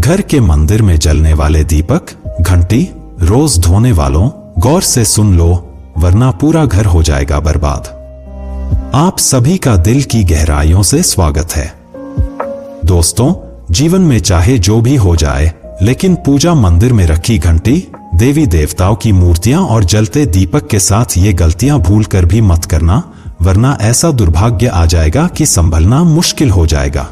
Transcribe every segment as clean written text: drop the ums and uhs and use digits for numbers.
घर के मंदिर में जलने वाले दीपक, घंटी, रोज धोने वालों, गौर से सुन लो, वरना पूरा घर हो जाएगा बर्बाद। आप सभी का दिल की गहराइयों से स्वागत है। दोस्तों, जीवन में चाहे जो भी हो जाए, लेकिन पूजा मंदिर में रखी घंटी, देवी देवताओं की मूर्तियां और जलते दीपक के साथ ये गलतियां भूल कर भी मत करना, वरना ऐसा दुर्भाग्य आ जाएगा कि संभलना मुश्किल हो जाएगा।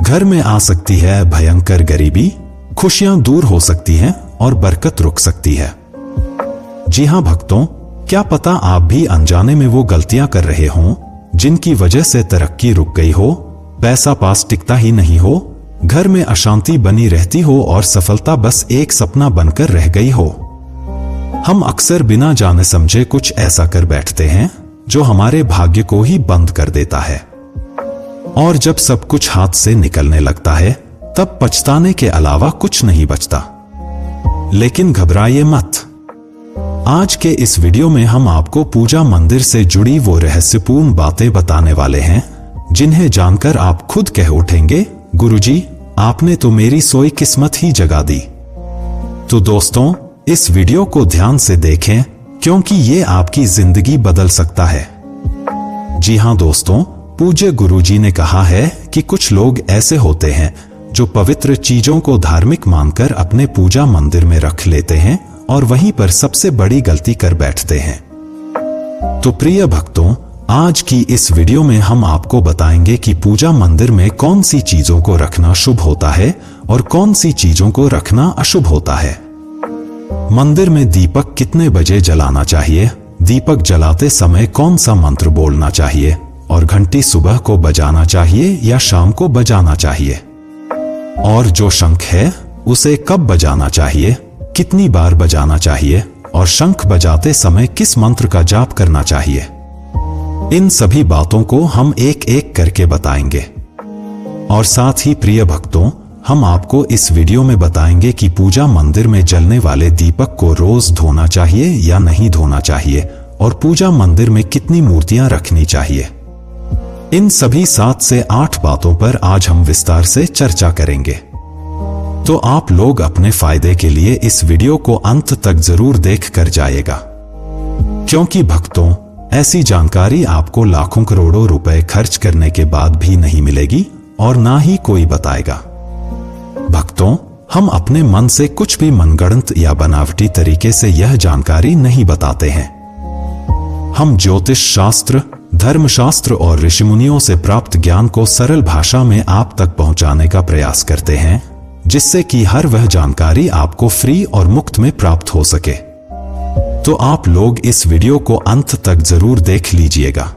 घर में आ सकती है भयंकर गरीबी, खुशियां दूर हो सकती हैं और बरकत रुक सकती है। जी हां भक्तों, क्या पता आप भी अनजाने में वो गलतियां कर रहे हों जिनकी वजह से तरक्की रुक गई हो, पैसा पास टिकता ही नहीं हो, घर में अशांति बनी रहती हो और सफलता बस एक सपना बनकर रह गई हो। हम अक्सर बिना जाने समझे कुछ ऐसा कर बैठते हैं जो हमारे भाग्य को ही बंद कर देता है, और जब सब कुछ हाथ से निकलने लगता है तब पछताने के अलावा कुछ नहीं बचता। लेकिन घबराइए मत। आज के इस वीडियो में हम आपको पूजा मंदिर से जुड़ी वो रहस्यपूर्ण बातें बताने वाले हैं जिन्हें जानकर आप खुद कह उठेंगे, गुरुजी, आपने तो मेरी सोई किस्मत ही जगा दी। तो दोस्तों, इस वीडियो को ध्यान से देखें क्योंकि ये आपकी जिंदगी बदल सकता है। जी हां दोस्तों, पूज्य गुरुजी ने कहा है कि कुछ लोग ऐसे होते हैं जो पवित्र चीजों को धार्मिक मानकर अपने पूजा मंदिर में रख लेते हैं और वहीं पर सबसे बड़ी गलती कर बैठते हैं। तो प्रिय भक्तों, आज की इस वीडियो में हम आपको बताएंगे कि पूजा मंदिर में कौन सी चीजों को रखना शुभ होता है और कौन सी चीजों को रखना अशुभ होता है। मंदिर में दीपक कितने बजे जलाना चाहिए, दीपक जलाते समय कौन सा मंत्र बोलना चाहिए, और घंटी सुबह को बजाना चाहिए या शाम को बजाना चाहिए, और जो शंख है उसे कब बजाना चाहिए, कितनी बार बजाना चाहिए, और शंख बजाते समय किस मंत्र का जाप करना चाहिए। इन सभी बातों को हम एक एक करके बताएंगे। और साथ ही प्रिय भक्तों, हम आपको इस वीडियो में बताएंगे कि पूजा मंदिर में जलने वाले दीपक को रोज धोना चाहिए या नहीं धोना चाहिए, और पूजा मंदिर में कितनी मूर्तियां रखनी चाहिए। इन सभी 7 से 8 बातों पर आज हम विस्तार से चर्चा करेंगे। तो आप लोग अपने फायदे के लिए इस वीडियो को अंत तक जरूर देख कर जाइएगा, क्योंकि भक्तों, ऐसी जानकारी आपको लाखों करोड़ों रुपए खर्च करने के बाद भी नहीं मिलेगी और ना ही कोई बताएगा। भक्तों, हम अपने मन से कुछ भी मनगढ़ंत या बनावटी तरीके से यह जानकारी नहीं बताते हैं। हम ज्योतिष शास्त्र, धर्मशास्त्र और ऋषिमुनियों से प्राप्त ज्ञान को सरल भाषा में आप तक पहुंचाने का प्रयास करते हैं, जिससे कि हर वह जानकारी आपको फ्री और मुफ्त में प्राप्त हो सके। तो आप लोग इस वीडियो को अंत तक जरूर देख लीजिएगा।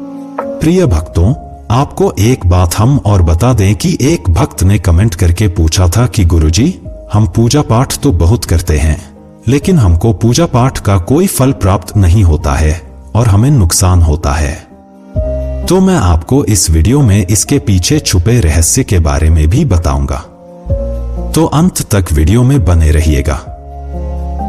प्रिय भक्तों, आपको एक बात हम और बता दें कि एक भक्त ने कमेंट करके पूछा था कि गुरुजी, हम पूजा पाठ तो बहुत करते हैं, लेकिन हमको पूजा पाठ का कोई फल प्राप्त नहीं होता है और हमें नुकसान होता है। तो मैं आपको इस वीडियो में इसके पीछे छुपे रहस्य के बारे में भी बताऊंगा। तो अंत तक वीडियो में बने रहिएगा।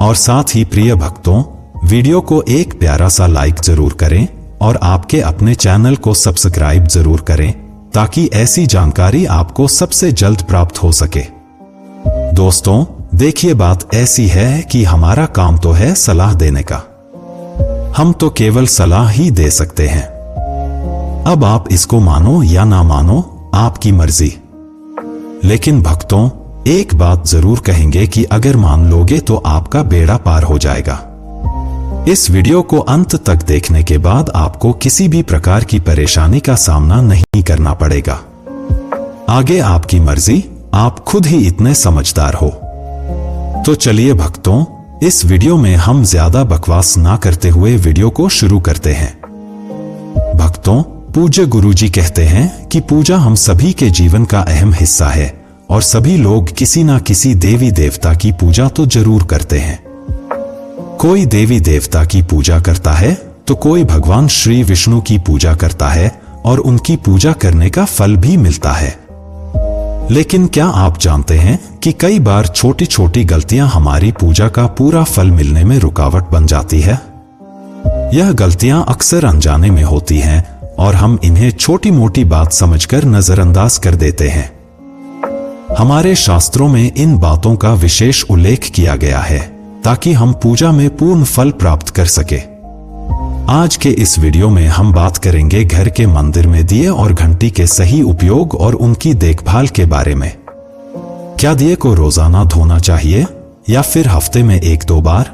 और साथ ही प्रिय भक्तों, वीडियो को एक प्यारा सा लाइक जरूर करें और आपके अपने चैनल को सब्सक्राइब जरूर करें, ताकि ऐसी जानकारी आपको सबसे जल्द प्राप्त हो सके। दोस्तों, देखिए, बात ऐसी है कि हमारा काम तो है सलाह देने का। हम तो केवल सलाह ही दे सकते हैं। अब आप इसको मानो या ना मानो, आपकी मर्जी। लेकिन भक्तों, एक बात जरूर कहेंगे कि अगर मान लोगे तो आपका बेड़ा पार हो जाएगा। इस वीडियो को अंत तक देखने के बाद आपको किसी भी प्रकार की परेशानी का सामना नहीं करना पड़ेगा। आगे आपकी मर्जी, आप खुद ही इतने समझदार हो। तो चलिए भक्तों, इस वीडियो में हम ज्यादा बकवास ना करते हुए वीडियो को शुरू करते हैं। भक्तों, पूज्य गुरुजी कहते हैं कि पूजा हम सभी के जीवन का अहम हिस्सा है और सभी लोग किसी ना किसी देवी देवता की पूजा तो जरूर करते हैं। कोई देवी देवता की पूजा करता है तो कोई भगवान श्री विष्णु की पूजा करता है और उनकी पूजा करने का फल भी मिलता है। लेकिन क्या आप जानते हैं कि कई बार छोटी छोटी गलतियां हमारी पूजा का पूरा फल मिलने में रुकावट बन जाती है। यह गलतियां अक्सर अनजाने में होती हैं और हम इन्हें छोटी मोटी बात समझकर नजरअंदाज कर देते हैं। हमारे शास्त्रों में इन बातों का विशेष उल्लेख किया गया है ताकि हम पूजा में पूर्ण फल प्राप्त कर सके। आज के इस वीडियो में हम बात करेंगे घर के मंदिर में दिए और घंटी के सही उपयोग और उनकी देखभाल के बारे में। क्या दिए को रोजाना धोना चाहिए या फिर हफ्ते में 1-2 बार?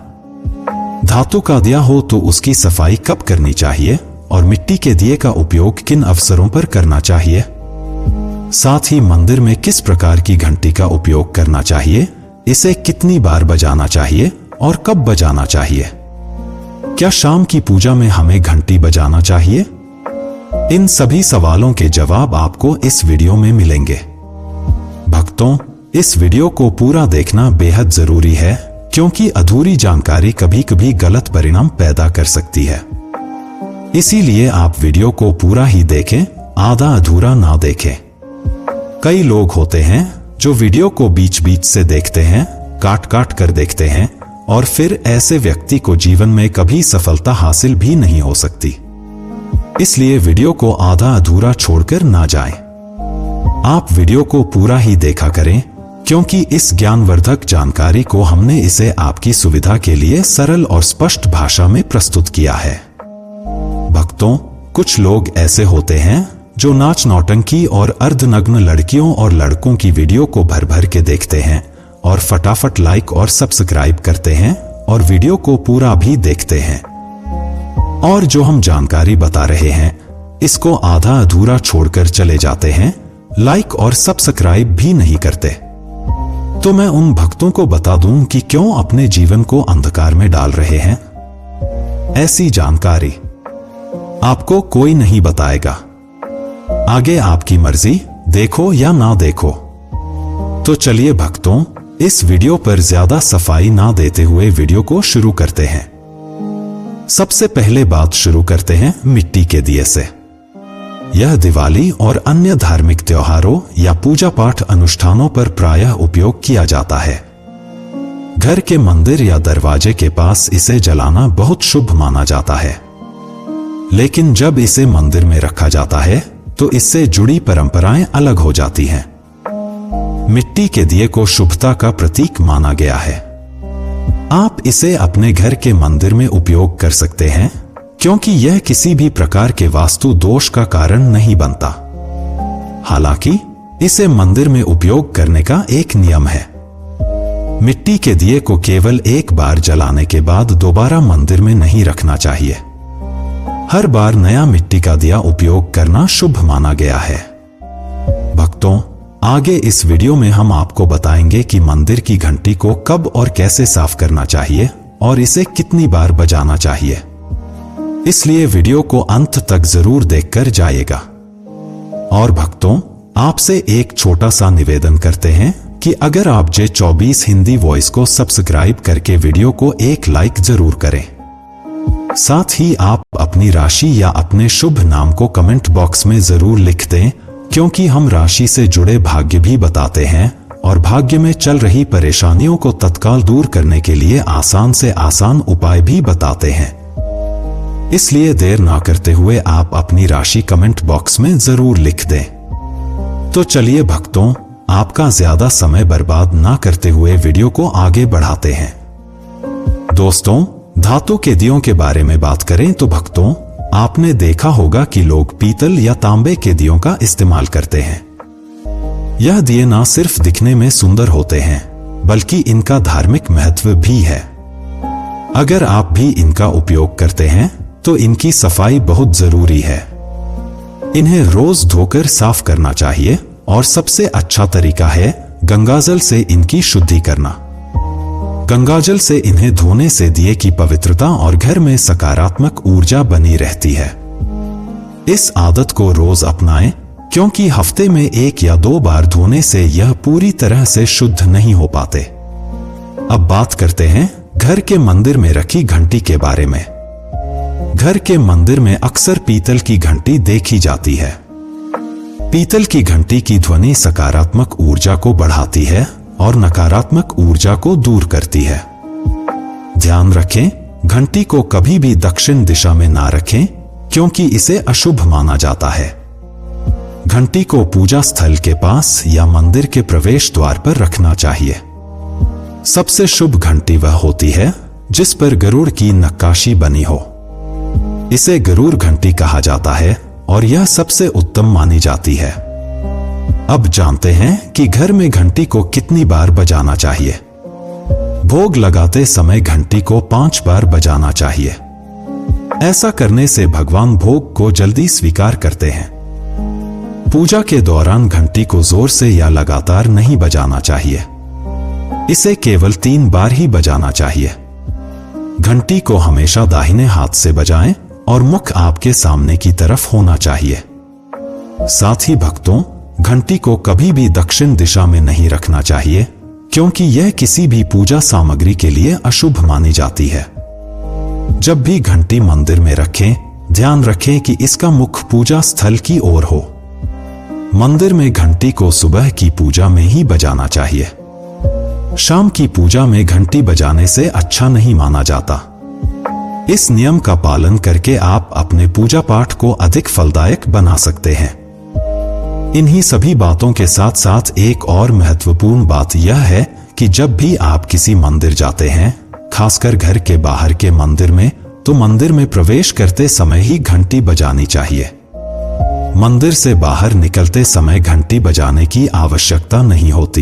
धातु का दिया हो तो उसकी सफाई कब करनी चाहिए और मिट्टी के दिए का उपयोग किन अवसरों पर करना चाहिए? साथ ही मंदिर में किस प्रकार की घंटी का उपयोग करना चाहिए, इसे कितनी बार बजाना चाहिए और कब बजाना चाहिए? क्या शाम की पूजा में हमें घंटी बजाना चाहिए? इन सभी सवालों के जवाब आपको इस वीडियो में मिलेंगे। भक्तों, इस वीडियो को पूरा देखना बेहद जरूरी है क्योंकि अधूरी जानकारी कभी कभी गलत परिणाम पैदा कर सकती है। इसीलिए आप वीडियो को पूरा ही देखें, आधा अधूरा ना देखें। कई लोग होते हैं जो वीडियो को बीच बीच से देखते हैं, काट काट कर देखते हैं और फिर ऐसे व्यक्ति को जीवन में कभी सफलता हासिल भी नहीं हो सकती। इसलिए वीडियो को आधा अधूरा छोड़कर ना जाएं। आप वीडियो को पूरा ही देखा करें क्योंकि इस ज्ञानवर्धक जानकारी को हमने इसे आपकी सुविधा के लिए सरल और स्पष्ट भाषा में प्रस्तुत किया है। भक्तों, कुछ लोग ऐसे होते हैं जो नाच नौटंकी और अर्धनग्न लड़कियों और लड़कों की वीडियो को भर भर के देखते हैं और फटाफट लाइक और सब्सक्राइब करते हैं और वीडियो को पूरा भी देखते हैं। और जो हम जानकारी बता रहे हैं इसको आधा अधूरा छोड़कर चले जाते हैं, लाइक और सब्सक्राइब भी नहीं करते। तो मैं उन भक्तों को बता दूं कि क्यों अपने जीवन को अंधकार में डाल रहे हैं। ऐसी जानकारी आपको कोई नहीं बताएगा। आगे आपकी मर्जी, देखो या ना देखो। तो चलिए भक्तों, इस वीडियो पर ज्यादा सफाई ना देते हुए वीडियो को शुरू करते हैं। सबसे पहले बात शुरू करते हैं मिट्टी के दिए से। यह दिवाली और अन्य धार्मिक त्योहारों या पूजा पाठ अनुष्ठानों पर प्रायः उपयोग किया जाता है। घर के मंदिर या दरवाजे के पास इसे जलाना बहुत शुभ माना जाता है। लेकिन जब इसे मंदिर में रखा जाता है तो इससे जुड़ी परंपराएं अलग हो जाती हैं। मिट्टी के दिए को शुभता का प्रतीक माना गया है। आप इसे अपने घर के मंदिर में उपयोग कर सकते हैं क्योंकि यह किसी भी प्रकार के वास्तु दोष का कारण नहीं बनता। हालांकि इसे मंदिर में उपयोग करने का एक नियम है। मिट्टी के दिए को केवल एक बार जलाने के बाद दोबारा मंदिर में नहीं रखना चाहिए। हर बार नया मिट्टी का दिया उपयोग करना शुभ माना गया है। भक्तों, आगे इस वीडियो में हम आपको बताएंगे कि मंदिर की घंटी को कब और कैसे साफ करना चाहिए और इसे कितनी बार बजाना चाहिए। इसलिए वीडियो को अंत तक जरूर देखकर जाइएगा। और भक्तों, आपसे एक छोटा सा निवेदन करते हैं कि अगर आप J24 हिंदी वॉइस को सब्सक्राइब करके वीडियो को एक लाइक जरूर करें। साथ ही आप अपनी राशि या अपने शुभ नाम को कमेंट बॉक्स में जरूर लिख दें क्योंकि हम राशि से जुड़े भाग्य भी बताते हैं और भाग्य में चल रही परेशानियों को तत्काल दूर करने के लिए आसान से आसान उपाय भी बताते हैं। इसलिए देर ना करते हुए आप अपनी राशि कमेंट बॉक्स में जरूर लिख दें। तो चलिए भक्तों, आपका ज्यादा समय बर्बाद ना करते हुए वीडियो को आगे बढ़ाते हैं। दोस्तों, धातु के दियों के बारे में बात करें तो भक्तों, आपने देखा होगा कि लोग पीतल या तांबे के दियों का इस्तेमाल करते हैं। यह दिए ना सिर्फ दिखने में सुंदर होते हैं बल्कि इनका धार्मिक महत्व भी है। अगर आप भी इनका उपयोग करते हैं तो इनकी सफाई बहुत जरूरी है। इन्हें रोज धोकर साफ करना चाहिए और सबसे अच्छा तरीका है गंगाजल से इनकी शुद्धि करना। गंगाजल से इन्हें धोने से दिए की पवित्रता और घर में सकारात्मक ऊर्जा बनी रहती है। इस आदत को रोज अपनाएं क्योंकि हफ्ते में 1 या 2 बार धोने से यह पूरी तरह से शुद्ध नहीं हो पाते। अब बात करते हैं घर के मंदिर में रखी घंटी के बारे में। घर के मंदिर में अक्सर पीतल की घंटी देखी जाती है। पीतल की घंटी की ध्वनि सकारात्मक ऊर्जा को बढ़ाती है और नकारात्मक ऊर्जा को दूर करती है। ध्यान रखें, घंटी को कभी भी दक्षिण दिशा में ना रखें क्योंकि इसे अशुभ माना जाता है। घंटी को पूजा स्थल के पास या मंदिर के प्रवेश द्वार पर रखना चाहिए। सबसे शुभ घंटी वह होती है जिस पर गरुड़ की नक्काशी बनी हो। इसे गरुड़ घंटी कहा जाता है और यह सबसे उत्तम मानी जाती है। अब जानते हैं कि घर में घंटी को कितनी बार बजाना चाहिए। भोग लगाते समय घंटी को 5 बार बजाना चाहिए। ऐसा करने से भगवान भोग को जल्दी स्वीकार करते हैं। पूजा के दौरान घंटी को जोर से या लगातार नहीं बजाना चाहिए। इसे केवल 3 बार ही बजाना चाहिए। घंटी को हमेशा दाहिने हाथ से बजाएं और मुख आपके सामने की तरफ होना चाहिए। साथ ही भक्तों, घंटी को कभी भी दक्षिण दिशा में नहीं रखना चाहिए, क्योंकि यह किसी भी पूजा सामग्री के लिए अशुभ मानी जाती है। जब भी घंटी मंदिर में रखें, ध्यान रखें कि इसका मुख पूजा स्थल की ओर हो। मंदिर में घंटी को सुबह की पूजा में ही बजाना चाहिए। शाम की पूजा में घंटी बजाने से अच्छा नहीं माना जाता। इस नियम का पालन करके आप अपने पूजा पाठ को अधिक फलदायक बना सकते हैं। इन्हीं सभी बातों के साथ साथ एक और महत्वपूर्ण बात यह है कि जब भी आप किसी मंदिर जाते हैं, खासकर घर के बाहर के मंदिर में, तो मंदिर में प्रवेश करते समय ही घंटी बजानी चाहिए। मंदिर से बाहर निकलते समय घंटी बजाने की आवश्यकता नहीं होती।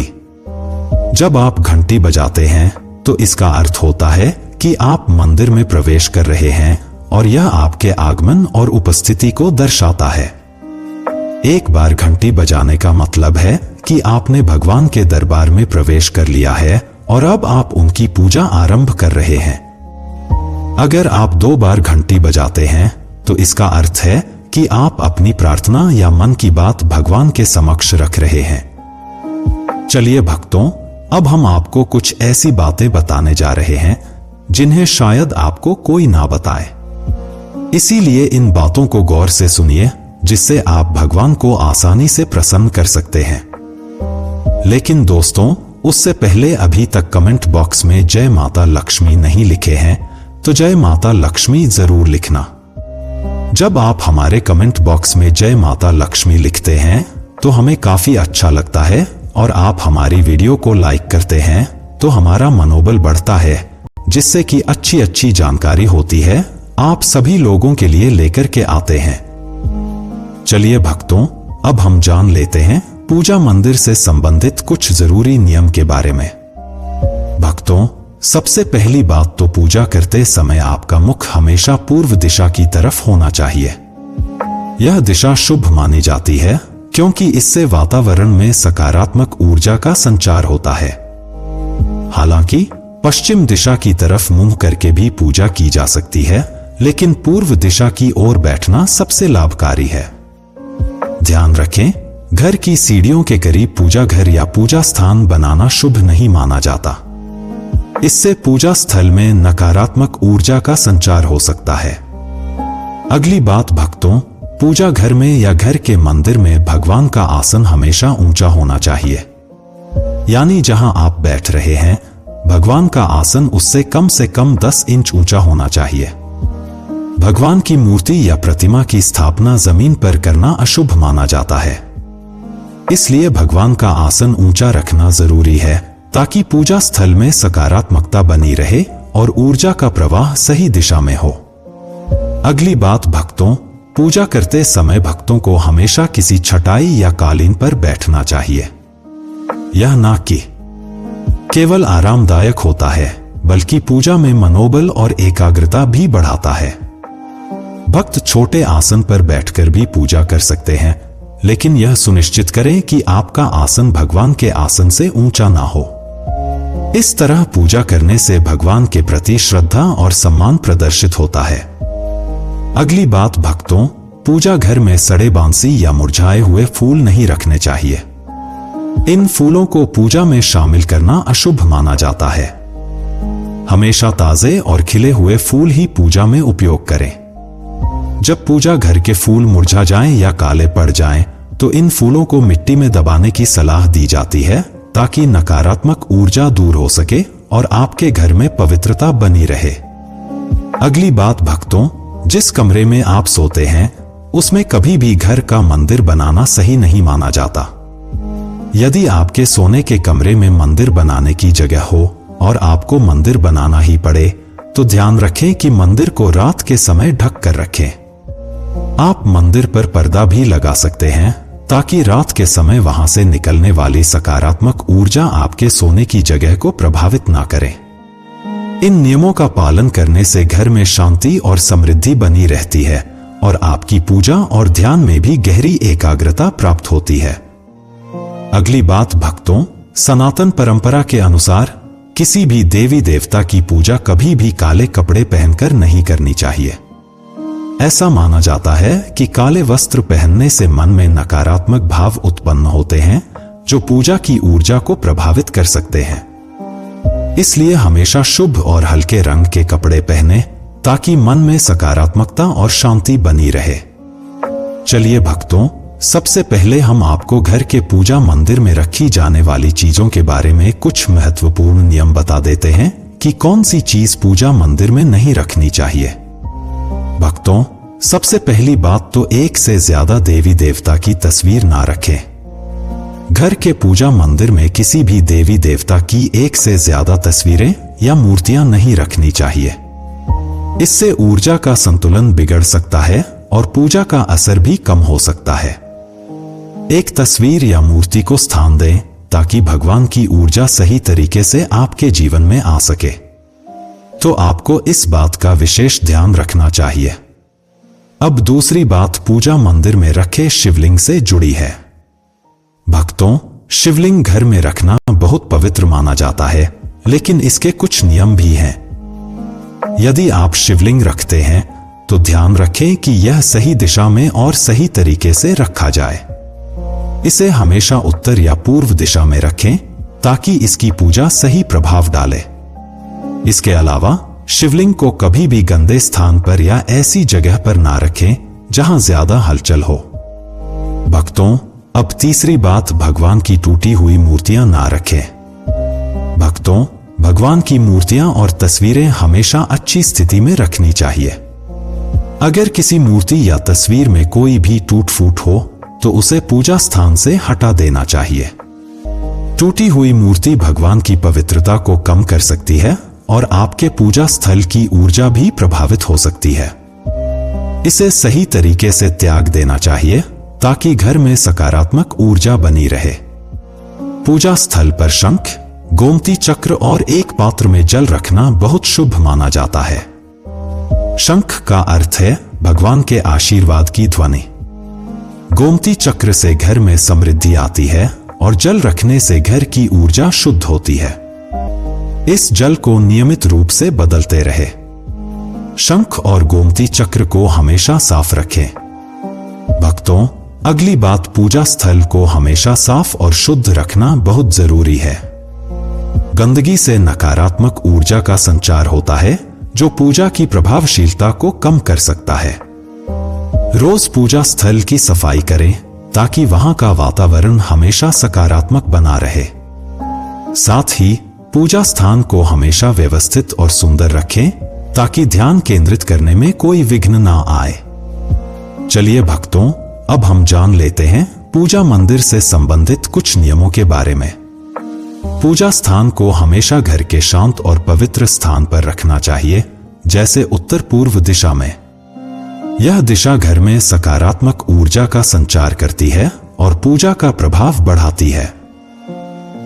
जब आप घंटी बजाते हैं तो इसका अर्थ होता है कि आप मंदिर में प्रवेश कर रहे हैं और यह आपके आगमन और उपस्थिति को दर्शाता है। एक बार घंटी बजाने का मतलब है कि आपने भगवान के दरबार में प्रवेश कर लिया है और अब आप उनकी पूजा आरंभ कर रहे हैं। अगर आप 2 बार घंटी बजाते हैं तो इसका अर्थ है कि आप अपनी प्रार्थना या मन की बात भगवान के समक्ष रख रहे हैं। चलिए भक्तों, अब हम आपको कुछ ऐसी बातें बताने जा रहे हैं जिन्हें शायद आपको कोई ना बताए। इसीलिए इन बातों को गौर से सुनिए, जिससे आप भगवान को आसानी से प्रसन्न कर सकते हैं। लेकिन दोस्तों, उससे पहले अभी तक कमेंट बॉक्स में जय माता लक्ष्मी नहीं लिखे हैं तो जय माता लक्ष्मी जरूर लिखना। जब आप हमारे कमेंट बॉक्स में जय माता लक्ष्मी लिखते हैं तो हमें काफी अच्छा लगता है और आप हमारी वीडियो को लाइक करते हैं तो हमारा मनोबल बढ़ता है, जिससे कि अच्छी अच्छी जानकारी होती है आप सभी लोगों के लिए लेकर के आते हैं। चलिए भक्तों, अब हम जान लेते हैं पूजा मंदिर से संबंधित कुछ जरूरी नियम के बारे में। भक्तों, सबसे पहली बात तो पूजा करते समय आपका मुख हमेशा पूर्व दिशा की तरफ होना चाहिए। यह दिशा शुभ मानी जाती है क्योंकि इससे वातावरण में सकारात्मक ऊर्जा का संचार होता है। हालांकि पश्चिम दिशा की तरफ मुंह करके भी पूजा की जा सकती है, लेकिन पूर्व दिशा की ओर बैठना सबसे लाभकारी है। ध्यान रखें, घर की सीढ़ियों के करीब पूजा घर या पूजा स्थान बनाना शुभ नहीं माना जाता। इससे पूजा स्थल में नकारात्मक ऊर्जा का संचार हो सकता है। अगली बात भक्तों, पूजा घर में या घर के मंदिर में भगवान का आसन हमेशा ऊंचा होना चाहिए। यानी जहां आप बैठ रहे हैं, भगवान का आसन उससे कम 10 इंच ऊंचा होना चाहिए। भगवान की मूर्ति या प्रतिमा की स्थापना जमीन पर करना अशुभ माना जाता है। इसलिए भगवान का आसन ऊंचा रखना जरूरी है ताकि पूजा स्थल में सकारात्मकता बनी रहे और ऊर्जा का प्रवाह सही दिशा में हो। अगली बात भक्तों, पूजा करते समय भक्तों को हमेशा किसी चटाई या कालीन पर बैठना चाहिए। यह ना कि केवल आरामदायक होता है, बल्कि पूजा में मनोबल और एकाग्रता भी बढ़ाता है। भक्त छोटे आसन पर बैठकर भी पूजा कर सकते हैं, लेकिन यह सुनिश्चित करें कि आपका आसन भगवान के आसन से ऊंचा ना हो। इस तरह पूजा करने से भगवान के प्रति श्रद्धा और सम्मान प्रदर्शित होता है। अगली बात भक्तों, पूजा घर में सड़े बांसी या मुरझाए हुए फूल नहीं रखने चाहिए। इन फूलों को पूजा में शामिल करना अशुभ माना जाता है। हमेशा ताजे और खिले हुए फूल ही पूजा में उपयोग करें। जब पूजा घर के फूल मुरझा जाएं या काले पड़ जाएं, तो इन फूलों को मिट्टी में दबाने की सलाह दी जाती है ताकि नकारात्मक ऊर्जा दूर हो सके और आपके घर में पवित्रता बनी रहे। अगली बात भक्तों, जिस कमरे में आप सोते हैं उसमें कभी भी घर का मंदिर बनाना सही नहीं माना जाता। यदि आपके सोने के कमरे में मंदिर बनाने की जगह हो और आपको मंदिर बनाना ही पड़े, तो ध्यान रखें कि मंदिर को रात के समय ढक कर रखें। आप मंदिर पर पर्दा भी लगा सकते हैं ताकि रात के समय वहां से निकलने वाली सकारात्मक ऊर्जा आपके सोने की जगह को प्रभावित ना करे। इन नियमों का पालन करने से घर में शांति और समृद्धि बनी रहती है और आपकी पूजा और ध्यान में भी गहरी एकाग्रता प्राप्त होती है। अगली बात भक्तों, सनातन परंपरा के अनुसार किसी भी देवी देवता की पूजा कभी भी काले कपड़े पहनकर नहीं करनी चाहिए। ऐसा माना जाता है कि काले वस्त्र पहनने से मन में नकारात्मक भाव उत्पन्न होते हैं जो पूजा की ऊर्जा को प्रभावित कर सकते हैं। इसलिए हमेशा शुभ और हल्के रंग के कपड़े पहने ताकि मन में सकारात्मकता और शांति बनी रहे। चलिए भक्तों, सबसे पहले हम आपको घर के पूजा मंदिर में रखी जाने वाली चीजों के बारे में कुछ महत्वपूर्ण नियम बता देते हैं कि कौन सी चीज पूजा मंदिर में नहीं रखनी चाहिए। भक्तों, सबसे पहली बात तो एक से ज्यादा देवी देवता की तस्वीर ना रखें। घर के पूजा मंदिर में किसी भी देवी देवता की एक से ज्यादा तस्वीरें या मूर्तियां नहीं रखनी चाहिए। इससे ऊर्जा का संतुलन बिगड़ सकता है और पूजा का असर भी कम हो सकता है। एक तस्वीर या मूर्ति को स्थान दें ताकि भगवान की ऊर्जा सही तरीके से आपके जीवन में आ सके। तो आपको इस बात का विशेष ध्यान रखना चाहिए। अब दूसरी बात पूजा मंदिर में रखे शिवलिंग से जुड़ी है। भक्तों, शिवलिंग घर में रखना बहुत पवित्र माना जाता है, लेकिन इसके कुछ नियम भी हैं। यदि आप शिवलिंग रखते हैं तो ध्यान रखें कि यह सही दिशा में और सही तरीके से रखा जाए। इसे हमेशा उत्तर या पूर्व दिशा में रखें ताकि इसकी पूजा सही प्रभाव डाले। इसके अलावा शिवलिंग को कभी भी गंदे स्थान पर या ऐसी जगह पर ना रखें जहां ज्यादा हलचल हो। भक्तों, अब तीसरी बात, भगवान की टूटी हुई मूर्तियां ना रखें। भक्तों, भगवान की मूर्तियां और तस्वीरें हमेशा अच्छी स्थिति में रखनी चाहिए। अगर किसी मूर्ति या तस्वीर में कोई भी टूट फूट हो तो उसे पूजा स्थान से हटा देना चाहिए। टूटी हुई मूर्ति भगवान की पवित्रता को कम कर सकती है और आपके पूजा स्थल की ऊर्जा भी प्रभावित हो सकती है। इसे सही तरीके से त्याग देना चाहिए ताकि घर में सकारात्मक ऊर्जा बनी रहे। पूजा स्थल पर शंख, गोमती चक्र और एक पात्र में जल रखना बहुत शुभ माना जाता है। शंख का अर्थ है भगवान के आशीर्वाद की ध्वनि। गोमती चक्र से घर में समृद्धि आती है और जल रखने से घर की ऊर्जा शुद्ध होती है। इस जल को नियमित रूप से बदलते रहे। शंख और गोमती चक्र को हमेशा साफ रखें। भक्तों, अगली बात, पूजा स्थल को हमेशा साफ और शुद्ध रखना बहुत जरूरी है। गंदगी से नकारात्मक ऊर्जा का संचार होता है जो पूजा की प्रभावशीलता को कम कर सकता है। रोज पूजा स्थल की सफाई करें ताकि वहां का वातावरण हमेशा सकारात्मक बना रहे। साथ ही पूजा स्थान को हमेशा व्यवस्थित और सुंदर रखें ताकि ध्यान केंद्रित करने में कोई विघ्न ना आए। चलिए भक्तों, अब हम जान लेते हैं पूजा मंदिर से संबंधित कुछ नियमों के बारे में। पूजा स्थान को हमेशा घर के शांत और पवित्र स्थान पर रखना चाहिए, जैसे उत्तर पूर्व दिशा में। यह दिशा घर में सकारात्मक ऊर्जा का संचार करती है और पूजा का प्रभाव बढ़ाती है।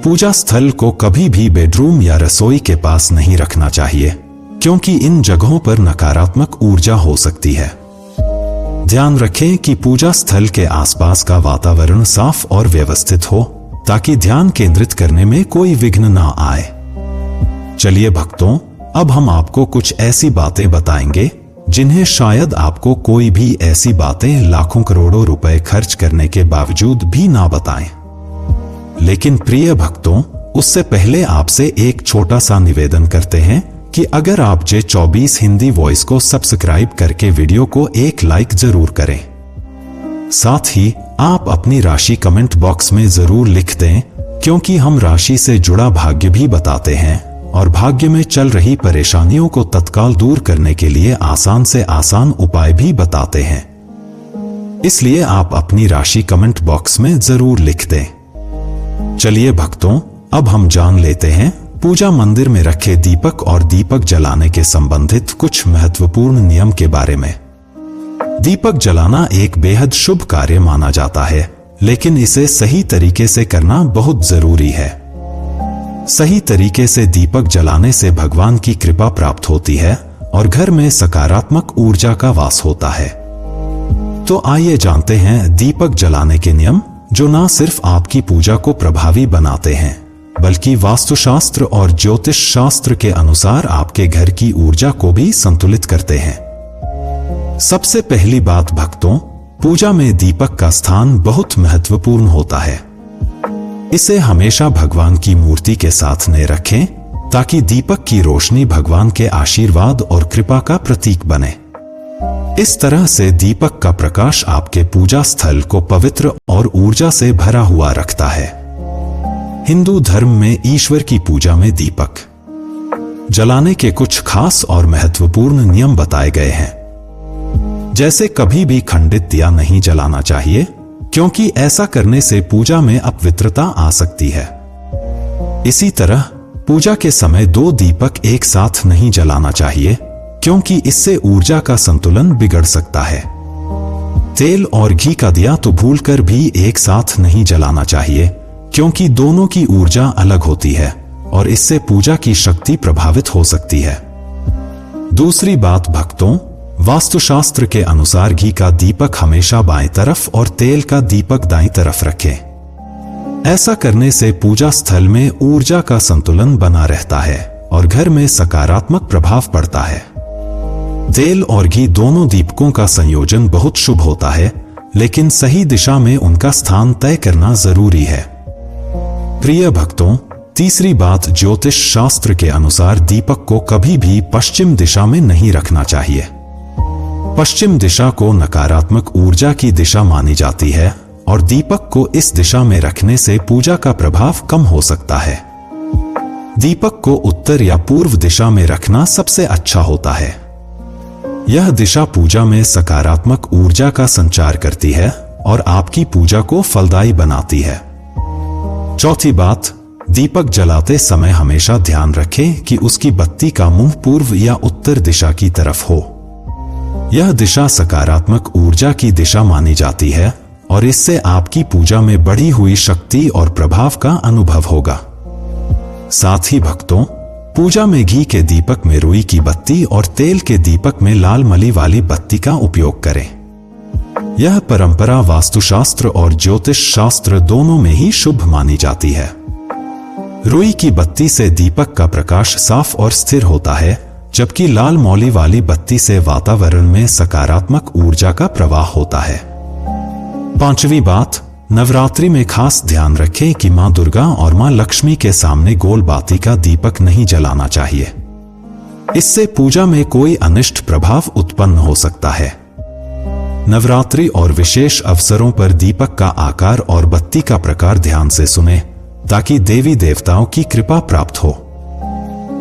पूजा स्थल को कभी भी बेडरूम या रसोई के पास नहीं रखना चाहिए, क्योंकि इन जगहों पर नकारात्मक ऊर्जा हो सकती है। ध्यान रखें कि पूजा स्थल के आसपास का वातावरण साफ और व्यवस्थित हो ताकि ध्यान केंद्रित करने में कोई विघ्न ना आए। चलिए भक्तों, अब हम आपको कुछ ऐसी बातें बताएंगे जिन्हें शायद आपको कोई भी ऐसी बातें लाखों करोड़ों रुपए खर्च करने के बावजूद भी ना बताएं। लेकिन प्रिय भक्तों, उससे पहले आपसे एक छोटा सा निवेदन करते हैं कि अगर आप J24 हिंदी वॉइस को सब्सक्राइब करके वीडियो को एक लाइक जरूर करें। साथ ही आप अपनी राशि कमेंट बॉक्स में जरूर लिख दें, क्योंकि हम राशि से जुड़ा भाग्य भी बताते हैं और भाग्य में चल रही परेशानियों को तत्काल दूर करने के लिए आसान से आसान उपाय भी बताते हैं। इसलिए आप अपनी राशि कमेंट बॉक्स में जरूर लिख दें। चलिए भक्तों, अब हम जान लेते हैं पूजा मंदिर में रखे दीपक और दीपक जलाने के संबंधित कुछ महत्वपूर्ण नियम के बारे में। दीपक जलाना एक बेहद शुभ कार्य माना जाता है, लेकिन इसे सही तरीके से करना बहुत जरूरी है। सही तरीके से दीपक जलाने से भगवान की कृपा प्राप्त होती है और घर में सकारात्मक ऊर्जा का वास होता है। तो आइए जानते हैं दीपक जलाने के नियम, जो न सिर्फ आपकी पूजा को प्रभावी बनाते हैं, बल्कि वास्तुशास्त्र और ज्योतिष शास्त्र के अनुसार आपके घर की ऊर्जा को भी संतुलित करते हैं। सबसे पहली बात भक्तों, पूजा में दीपक का स्थान बहुत महत्वपूर्ण होता है। इसे हमेशा भगवान की मूर्ति के साथ न रखें, ताकि दीपक की रोशनी भगवान के आशीर्वाद और कृपा का प्रतीक बने। इस तरह से दीपक का प्रकाश आपके पूजा स्थल को पवित्र और ऊर्जा से भरा हुआ रखता है। हिंदू धर्म में ईश्वर की पूजा में दीपक जलाने के कुछ खास और महत्वपूर्ण नियम बताए गए हैं। जैसे कभी भी खंडित दिया नहीं जलाना चाहिए, क्योंकि ऐसा करने से पूजा में अपवित्रता आ सकती है। इसी तरह पूजा के समय 2 दीपक एक साथ नहीं जलाना चाहिए, क्योंकि इससे ऊर्जा का संतुलन बिगड़ सकता है। तेल और घी का दिया तो भूलकर भी एक साथ नहीं जलाना चाहिए, क्योंकि दोनों की ऊर्जा अलग होती है और इससे पूजा की शक्ति प्रभावित हो सकती है। दूसरी बात भक्तों, वास्तुशास्त्र के अनुसार घी का दीपक हमेशा बाएं तरफ और तेल का दीपक दाईं तरफ रखें। ऐसा करने से पूजा स्थल में ऊर्जा का संतुलन बना रहता है और घर में सकारात्मक प्रभाव पड़ता है। तेल और घी दोनों दीपकों का संयोजन बहुत शुभ होता है, लेकिन सही दिशा में उनका स्थान तय करना जरूरी है। प्रिय भक्तों, तीसरी बात, ज्योतिष शास्त्र के अनुसार दीपक को कभी भी पश्चिम दिशा में नहीं रखना चाहिए। पश्चिम दिशा को नकारात्मक ऊर्जा की दिशा मानी जाती है और दीपक को इस दिशा में रखने से पूजा का प्रभाव कम हो सकता है। दीपक को उत्तर या पूर्व दिशा में रखना सबसे अच्छा होता है। यह दिशा पूजा में सकारात्मक ऊर्जा का संचार करती है और आपकी पूजा को फलदायी बनाती है। चौथी बात, दीपक जलाते समय हमेशा ध्यान रखें कि उसकी बत्ती का मुंह पूर्व या उत्तर दिशा की तरफ हो। यह दिशा सकारात्मक ऊर्जा की दिशा मानी जाती है और इससे आपकी पूजा में बढ़ी हुई शक्ति और प्रभाव का अनुभव होगा। साथ ही भक्तों, पूजा में घी के दीपक में रुई की बत्ती और तेल के दीपक में लाल मली वाली बत्ती का उपयोग करें। यह परंपरा वास्तुशास्त्र और ज्योतिष शास्त्र दोनों में ही शुभ मानी जाती है। रुई की बत्ती से दीपक का प्रकाश साफ और स्थिर होता है, जबकि लाल मौली वाली बत्ती से वातावरण में सकारात्मक ऊर्जा का प्रवाह होता है। पांचवी बात, नवरात्रि में खास ध्यान रखें कि मां दुर्गा और मां लक्ष्मी के सामने गोल बाती का दीपक नहीं जलाना चाहिए। इससे पूजा में कोई अनिष्ट प्रभाव उत्पन्न हो सकता है। नवरात्रि और विशेष अवसरों पर दीपक का आकार और बत्ती का प्रकार ध्यान से सुने, ताकि देवी देवताओं की कृपा प्राप्त हो।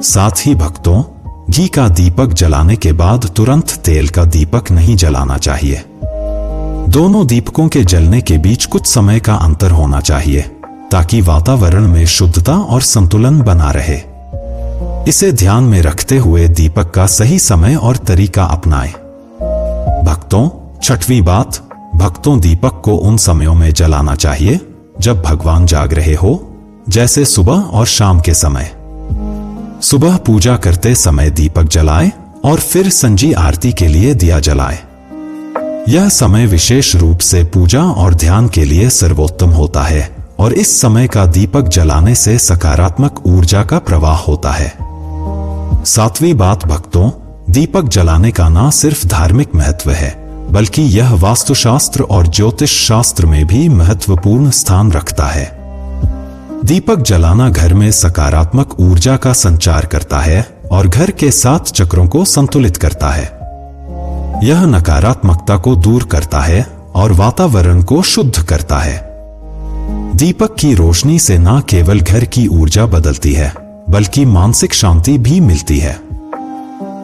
साथ ही भक्तों, घी का दीपक जलाने के बाद तुरंत तेल का दीपक नहीं जलाना चाहिए। दोनों दीपकों के जलने के बीच कुछ समय का अंतर होना चाहिए, ताकि वातावरण में शुद्धता और संतुलन बना रहे। इसे ध्यान में रखते हुए दीपक का सही समय और तरीका अपनाएं। भक्तों, छठवीं बात, भक्तों दीपक को उन समयों में जलाना चाहिए जब भगवान जाग रहे हो, जैसे सुबह और शाम के समय। सुबह पूजा करते समय दीपक जलाएं और फिर संजी आरती के लिए दिया जलाएं। यह समय विशेष रूप से पूजा और ध्यान के लिए सर्वोत्तम होता है और इस समय का दीपक जलाने से सकारात्मक ऊर्जा का प्रवाह होता है। सातवीं बात भक्तों, दीपक जलाने का न सिर्फ धार्मिक महत्व है, बल्कि यह वास्तुशास्त्र और ज्योतिष शास्त्र में भी महत्वपूर्ण स्थान रखता है। दीपक जलाना घर में सकारात्मक ऊर्जा का संचार करता है और घर के 7 चक्रों को संतुलित करता है। यह नकारात्मकता को दूर करता है और वातावरण को शुद्ध करता है। दीपक की रोशनी से न केवल घर की ऊर्जा बदलती है, बल्कि मानसिक शांति भी मिलती है।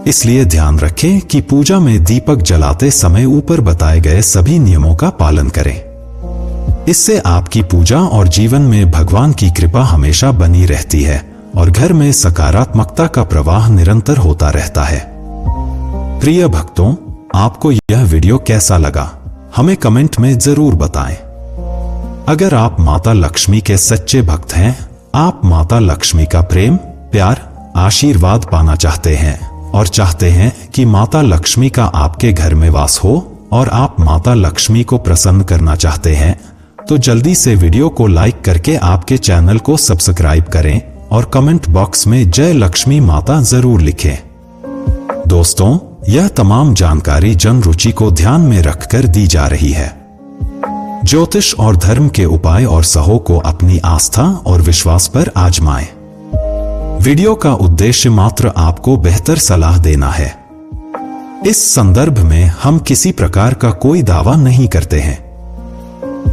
इसलिए ध्यान रखें कि पूजा में दीपक जलाते समय ऊपर बताए गए सभी नियमों का पालन करें। इससे आपकी पूजा और जीवन में भगवान की कृपा हमेशा बनी रहती है और घर में सकारात्मकता का प्रवाह निरंतर होता रहता है। प्रिय भक्तों, आपको यह वीडियो कैसा लगा हमें कमेंट में जरूर बताएं। अगर आप माता लक्ष्मी के सच्चे भक्त हैं, आप माता लक्ष्मी का प्रेम, प्यार, आशीर्वाद पाना चाहते हैं और चाहते हैं कि माता लक्ष्मी का आपके घर में वास हो और आप माता लक्ष्मी को प्रसन्न करना चाहते हैं, तो जल्दी से वीडियो को लाइक करके आपके चैनल को सब्सक्राइब करें और कमेंट बॉक्स में जय लक्ष्मी माता जरूर लिखें। दोस्तों, यह तमाम जानकारी जन रुचि को ध्यान में रखकर दी जा रही है। ज्योतिष और धर्म के उपाय और सहो को अपनी आस्था और विश्वास पर आजमाएं। वीडियो का उद्देश्य मात्र आपको बेहतर सलाह देना है। इस संदर्भ में हम किसी प्रकार का कोई दावा नहीं करते हैं।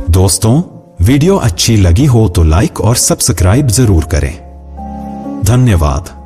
दोस्तों, वीडियो अच्छी लगी हो तो लाइक और सब्सक्राइब जरूर करें। धन्यवाद।